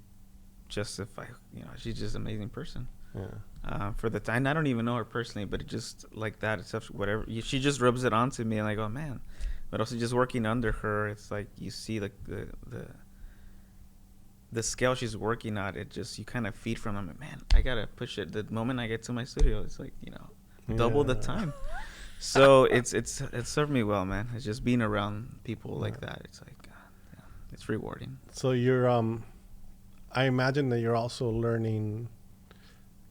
justify. You know, she's just an amazing person. Yeah. For the time, I don't even know her personally, but it just like that, it's whatever. She just rubs it onto me, and I go, man. But also just working under her, it's like you see like the scale she's working at. It just you kind of feed from them. Man, I gotta push it. The moment I get to my studio, it's like double the time. So it's served me well, man. It's just being around people like that. It's like it's rewarding. So you're I imagine that you're also learning,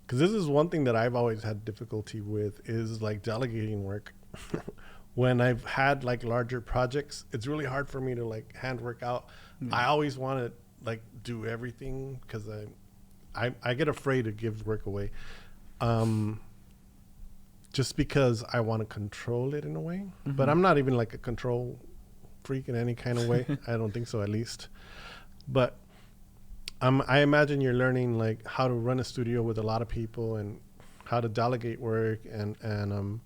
because this is one thing that I've always had difficulty with, is like delegating work. When I've had like larger projects, it's really hard for me to like hand work out. I always want to like do everything because I get afraid to give work away, just because I want to control it in a way. But I'm not even like a control freak in any kind of way. I don't think so, at least. But I imagine you're learning like how to run a studio with a lot of people and how to delegate work and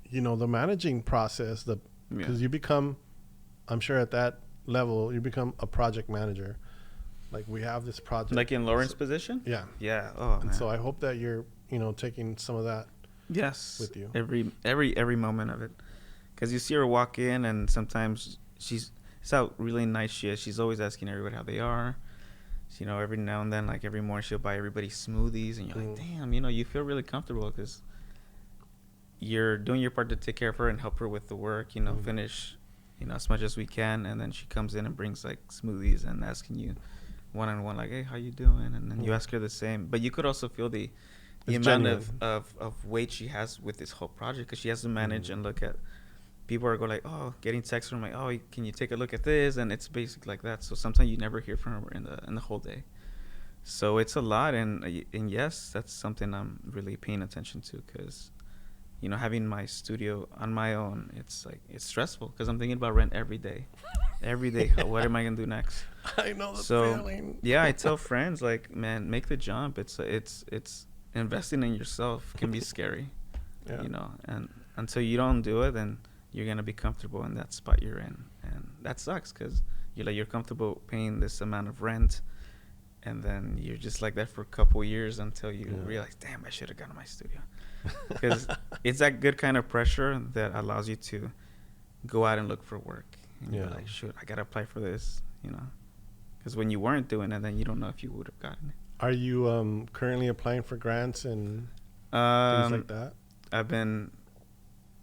you know, the managing process, because you become, I'm sure at that level, you become a project manager. Like we have this project. Like in Lauren's position? Yeah. Yeah. Oh, and man. so I hope that you're, taking some of that with you. Every moment of it. Because you see her walk in and sometimes it's how really nice she is. She's always asking everybody how they are. Every now and then, like every morning she'll buy everybody smoothies and you're like, damn, you feel really comfortable because you're doing your part to take care of her and help her with the work, finish, as much as we can. And then she comes in and brings like smoothies and asking you one-on-one, like, hey, how you doing? And then you ask her the same. But you could also feel the amount of weight she has with this whole project, because she has to manage and look at people are going like, oh, getting texts from like, oh, can you take a look at this? And it's basically like that. So sometimes you never hear from her in the whole day. So it's a lot. And yes, that's something I'm really paying attention to, because having my studio on my own, it's stressful because I'm thinking about rent every day. What am I gonna do next? I know the feeling. Yeah, I tell friends like, man, make the jump. It's investing in yourself can be scary, and until you don't do it, then you're gonna be comfortable in that spot you're in, and that sucks because you're comfortable paying this amount of rent, and then you're just like that for a couple of years until you realize, damn, I should have gotten my studio. Because it's that good kind of pressure that allows you to go out and look for work. And you're like, shoot, I gotta apply for this, because when you weren't doing it, then you don't know if you would have gotten it. Are you currently applying for grants and things like that? I've been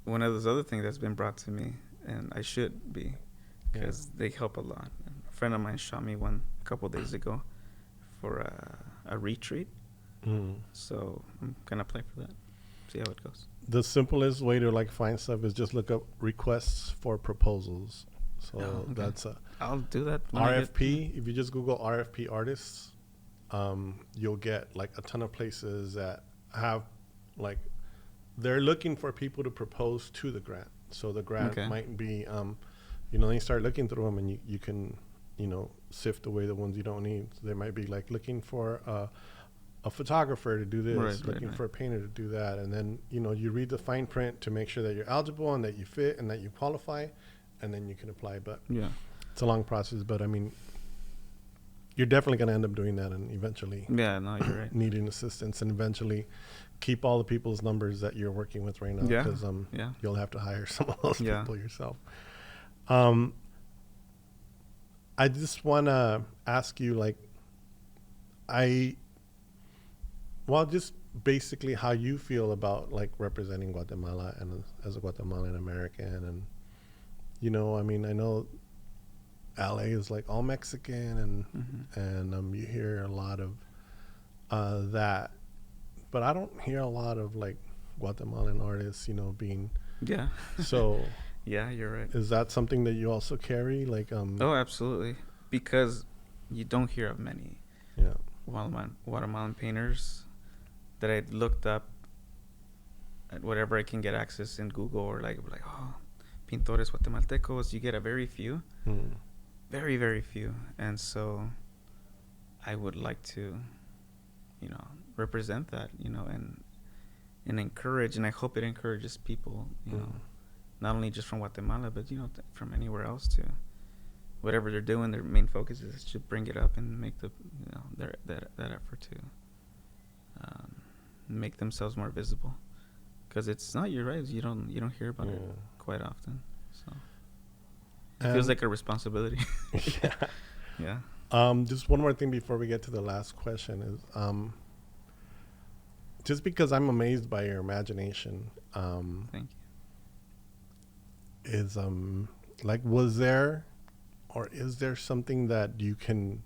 one of those other things that's been brought to me, and I should be, because they help a lot. A friend of mine shot me one a couple of days ago for a retreat. So I'm gonna apply for that. See how it goes. The simplest way to like find stuff is just look up requests for proposals. So that's I'll do that. RFP. If you just Google RFP artists, you'll get like a ton of places that have like, they're looking for people to propose to the grant. So the grant might be, then you start looking through them and you can, sift away the ones you don't need. So they might be like looking for a photographer to do this, looking for a painter to do that. And then, you read the fine print to make sure that you're eligible and that you fit and that you qualify, and then you can apply. But it's a long process. But I mean, you're definitely going to end up doing that and eventually you're right. needing assistance, and eventually keep all the people's numbers that you're working with right now, because you'll have to hire some of those people yourself. I just want to ask you, like, well, just basically how you feel about like representing Guatemala and as a Guatemalan American, and I mean, I know LA is like all Mexican, and you hear a lot of that, but I don't hear a lot of like Guatemalan artists, being so. Yeah, you're right. Is that something that you also carry? Like, oh, absolutely, because you don't hear of many Guatemalan painters that I looked up at whatever I can get access in Google, or like oh, pintores guatemaltecos. You get a very few, very, very few. And so I would like to, represent that, and encourage, and I hope it encourages people, not only just from Guatemala, but, from anywhere else to whatever they're doing. Their main focus is to bring it up and make the, that effort to make themselves more visible. Because it's not, you're right, you don't hear about it quite often. So it feels like a responsibility. Yeah. Just one more thing before we get to the last question is, just because I'm amazed by your imagination, thank you. Is like, was there, or is there something that you can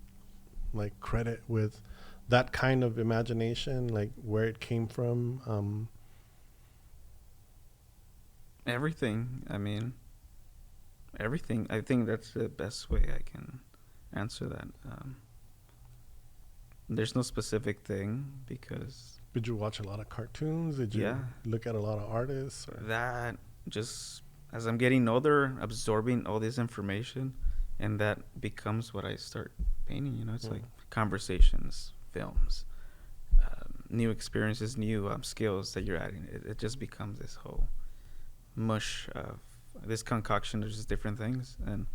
like credit with that kind of imagination, like where it came from? Everything. I mean, everything. I think that's the best way I can answer that. There's no specific thing, because... Did you watch a lot of cartoons? Did you look at a lot of artists? Or? That, just as I'm getting older, absorbing all this information, and that becomes what I start painting. It's like conversations, films, new experiences, new skills that you're adding. It just becomes this whole mush of this concoction of just different things, and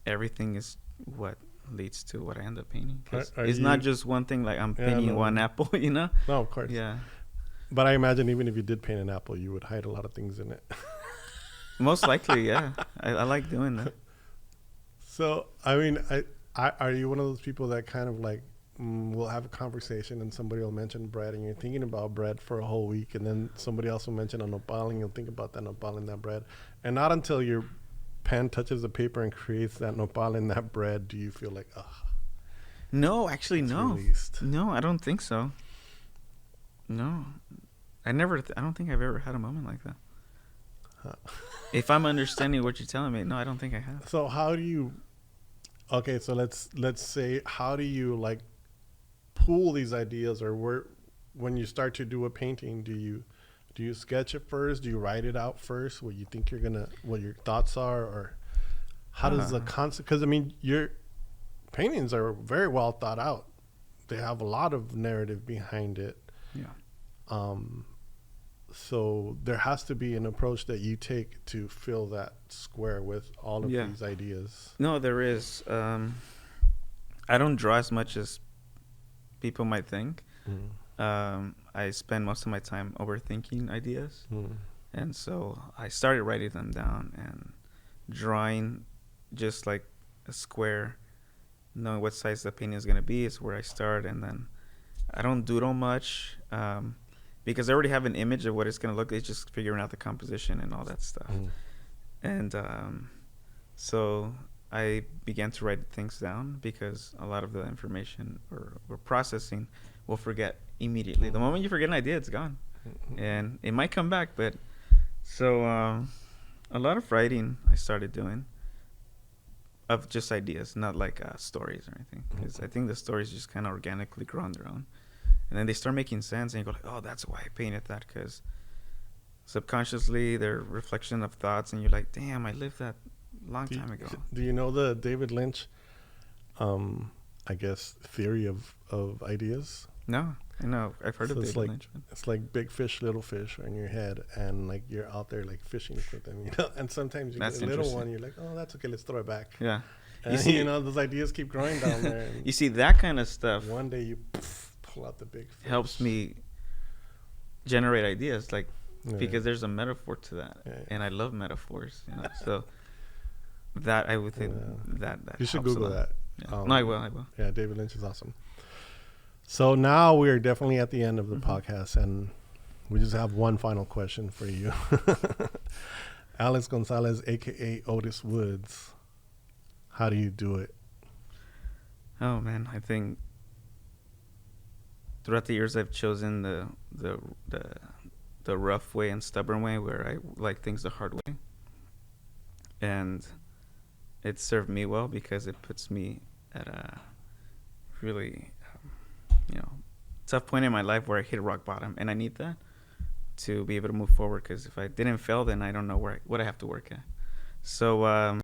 everything is what leads to what I end up painting. It's not just one thing, like I'm painting one apple, No, of course. Yeah. But I imagine even if you did paint an apple, you would hide a lot of things in it. Most likely, yeah. I like doing that. So, I mean, are you one of those people that kind of like, we'll have a conversation and somebody will mention bread and you're thinking about bread for a whole week, and then somebody else will mention a nopal and you'll think about that nopal and that bread, and not until your pen touches the paper and creates that nopal in that bread do you feel like, no, actually, no. Released. No, I don't think so. No. I don't think I've ever had a moment like that. If I'm understanding what you're telling me, no, I don't think I have. So how do you, okay, so let's say, how do you like pool these ideas, or when you start to do a painting, do you sketch it first? Do you write it out first, what you think what your thoughts are, or how does the concept, because I mean, your paintings are very well thought out. They have a lot of narrative behind it. Yeah. So there has to be an approach that you take to fill that square with all of these ideas. No, there is. I don't draw as much as people might think. I spend most of my time overthinking ideas. And so I started writing them down and drawing just like a square, knowing what size the painting is going to be is where I start. And then I don't doodle much. Because I already have an image of what it's going to look like. It's just figuring out the composition and all that stuff. And so I began to write things down, because a lot of the information or processing will forget immediately. The moment you forget an idea, it's gone. And it might come back. But so a lot of writing I started doing of just ideas, not like stories or anything. Because I think the stories just kind of organically grow on their own. And then they start making sense, and you go like, oh, that's why I painted that, because subconsciously they're reflection of thoughts, and you're like, damn, I lived that long time ago. Do you know the David Lynch, I guess, theory of ideas? No, I know. I've heard of David Lynch. It's like big fish, little fish in your head, and like you're out there like fishing with them, and sometimes you get a little one, you're like, oh, that's okay, let's throw it back. Yeah. And, those ideas keep growing down there. You see, that kind of stuff. One day you pull out the big fish. Helps me generate ideas, like, because there's a metaphor to that, and I love metaphors, so that I would think that you should Google that. No, I will. Yeah, David Lynch is awesome. So now we are definitely at the end of the podcast, and we just have one final question for you. Alex Gonzalez, a.k.a. Otis Woods. How do you do it? Oh, man. I think throughout the years, I've chosen the rough way and stubborn way, where I like things the hard way. And it served me well because it puts me at a really, tough point in my life where I hit rock bottom. And I need that to be able to move forward, because if I didn't fail, then I don't know what I have to work at. So,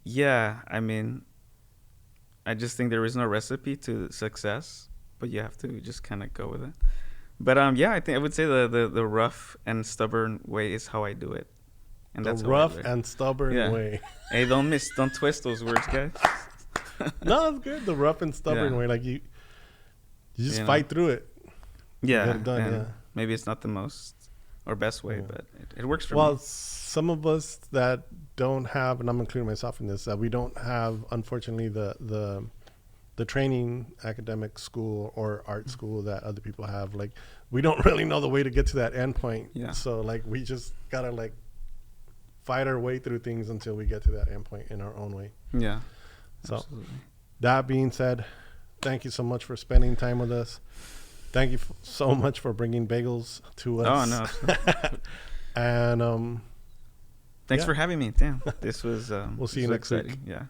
yeah, I mean, I just think there is no recipe to success, but you have to just kind of go with it. But yeah, I think I would say the rough and stubborn way is how I do it. And that's the rough and stubborn way. Hey, don't twist those words, guys. No, it's good. The rough and stubborn way, like you just fight through it. Yeah, get it done. and maybe it's not the most or best way, but it works for me. Well, some of us that don't have, and I'm including myself in this, that we don't have, unfortunately, the training, academic school or art school that other people have. Like, we don't really know the way to get to that end point. Yeah. So like we just gotta like fight our way through things until we get to that end point in our own way. Yeah. So absolutely. That being said, thank you so much for spending time with us. Thank you so much for bringing bagels to us. Oh, no. And thanks for having me. Damn. This was we'll see you next week. Yeah.